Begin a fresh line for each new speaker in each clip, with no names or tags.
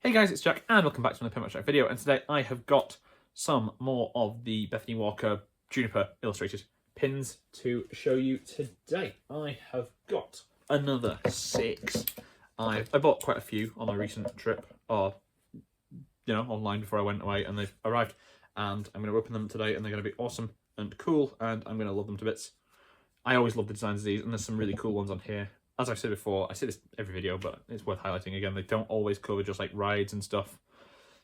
Hey guys, it's Jack and welcome back to another Pin Match Jack video, and today I have got some more of the Bethany Walker Juniper illustrated pins to show you today. I have got another 6. I bought quite a few on my recent trip, or online before I went away, and they've arrived, and I'm going to open them today, and they're going to be awesome and cool, and I'm going to love them to bits. I always love the designs of these, and there's some really cool ones on here. As I've said before, I say this every video, but it's worth highlighting again. They don't always cover just like rides and stuff.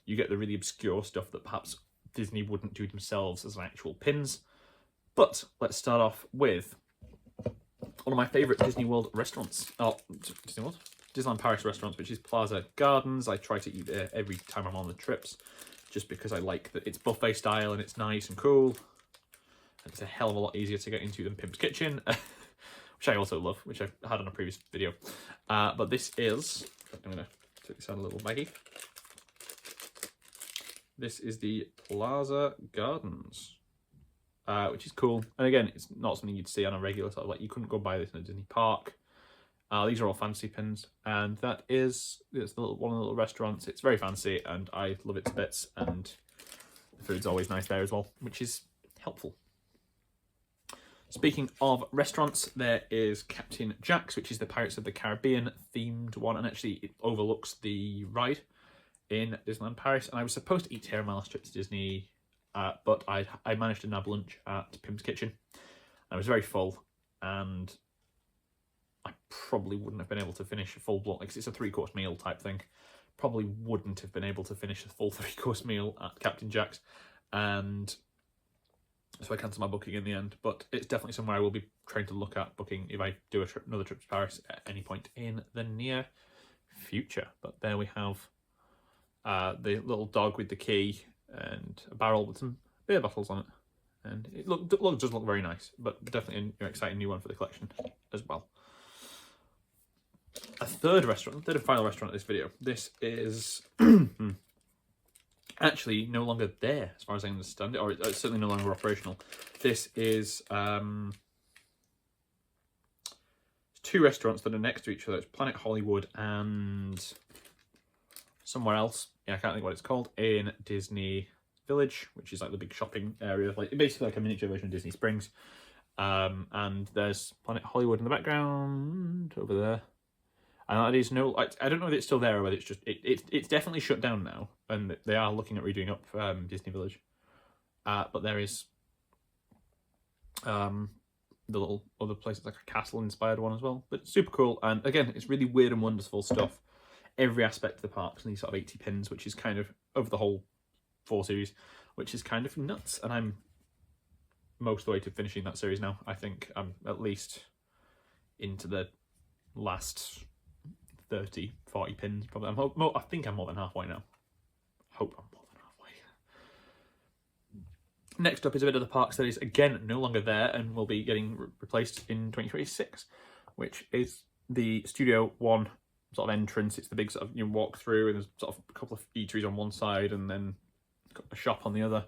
You get the really obscure stuff that perhaps Disney wouldn't do themselves as actual pins. But let's start off with one of my favourite Disney World restaurants. Oh, Disney World? Disneyland Paris restaurants, which is Plaza Gardens. I try to eat there every time I'm on the trips, just because I like that it's buffet style and it's nice and cool. And it's a hell of a lot easier to get into than Pimp's Kitchen. Which I also love, which I've had on a previous video. But this is, I'm going to take this out a little baggie. This is the Plaza Gardens, which is cool. And again, it's not something you'd see on a regular sort of, like, you couldn't go buy this in a Disney park. These are all fancy pins, and that is, it's one of the little restaurants. It's very fancy, and I love it to bits, and the food's always nice there as well, which is helpful. Speaking of restaurants, there is Captain Jack's, which is the Pirates of the Caribbean themed one, and actually it overlooks the ride in Disneyland Paris. And I was supposed to eat here on my last trip to Disney, but I managed to nab lunch at Pimp's Kitchen. I was very full, and I probably wouldn't have been able to finish a full block, because it's a 3-course meal type thing. Probably wouldn't have been able to finish a full 3-course meal at Captain Jack's, and so I cancelled my booking in the end, but it's definitely somewhere I will be trying to look at booking if I do another trip to Paris at any point in the near future. But there we have the little dog with the key and a barrel with some beer bottles on it. And it does look very nice, but definitely an exciting new one for the collection as well. A third and final restaurant of this video. This is actually no longer there, as far as I understand it, or it's certainly no longer operational. This is 2 restaurants that are next to each other. It's Planet Hollywood and somewhere else. Yeah, I can't think what it's called, in Disney Village, which is like the big shopping area, like basically like a miniature version of Disney Springs. And there's Planet Hollywood in the background over there. And that is no, I don't know if it's still there or whether it's just, it's definitely shut down now, and they are looking at redoing up Disney Village. But there is the little other places, like a castle inspired one as well. But super cool, and again, it's really weird and wonderful stuff. Every aspect of the parks, and these sort of 80 pins, which is kind of over the whole 4 series, which is kind of nuts. And I'm most of the way to finishing that series now. I think I'm at least into the last 30, 40 pins, probably. I think I'm more than halfway now. Hope I'm more than halfway. Next up is a bit of the parks that is, again, no longer there and will be getting replaced in 2026, which is the Studio One sort of entrance. It's the big sort of, you walk through, and there's sort of a couple of eateries on one side and then a shop on the other.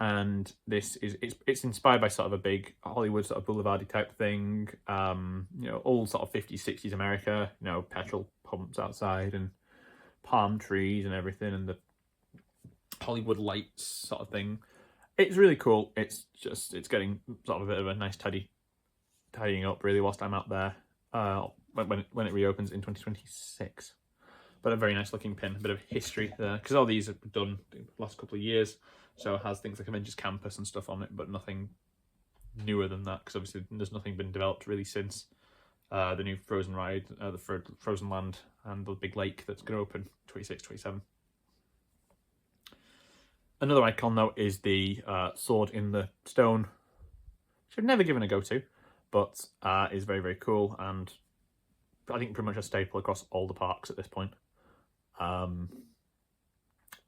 And this is, it's inspired by sort of a big Hollywood sort of boulevardy type thing, old sort of 50s, 60s America, petrol pumps outside and palm trees and everything, and the Hollywood lights sort of thing. It's really cool. It's getting sort of a bit of a nice tidying up really whilst I'm out there when it reopens in 2026. But a very nice looking pin, a bit of history there, because all these have been done the last couple of years. So it has things like Avengers Campus and stuff on it, but nothing newer than that, because obviously there's nothing been developed really since the new Frozen ride, the Frozen Land, and the big lake that's going to open 26, 27. Another icon, though, is the sword in the stone, which I've never given a go to, but is very, very cool, and I think pretty much a staple across all the parks at this point.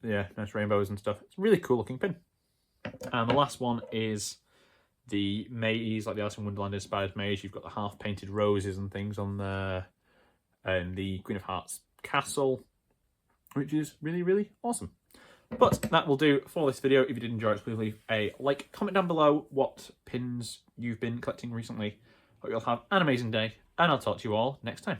Yeah, nice rainbows and stuff. It's a really cool looking pin. And the last one is the maze, like the Alice in Wonderland inspired maze. You've got the half painted roses and things on there, and the Queen of Hearts castle, which is really, really awesome. But that will do for this video. If you did enjoy it, please leave a like, comment down below what pins you've been collecting recently. Hope you'll have an amazing day, and I'll talk to you all next time.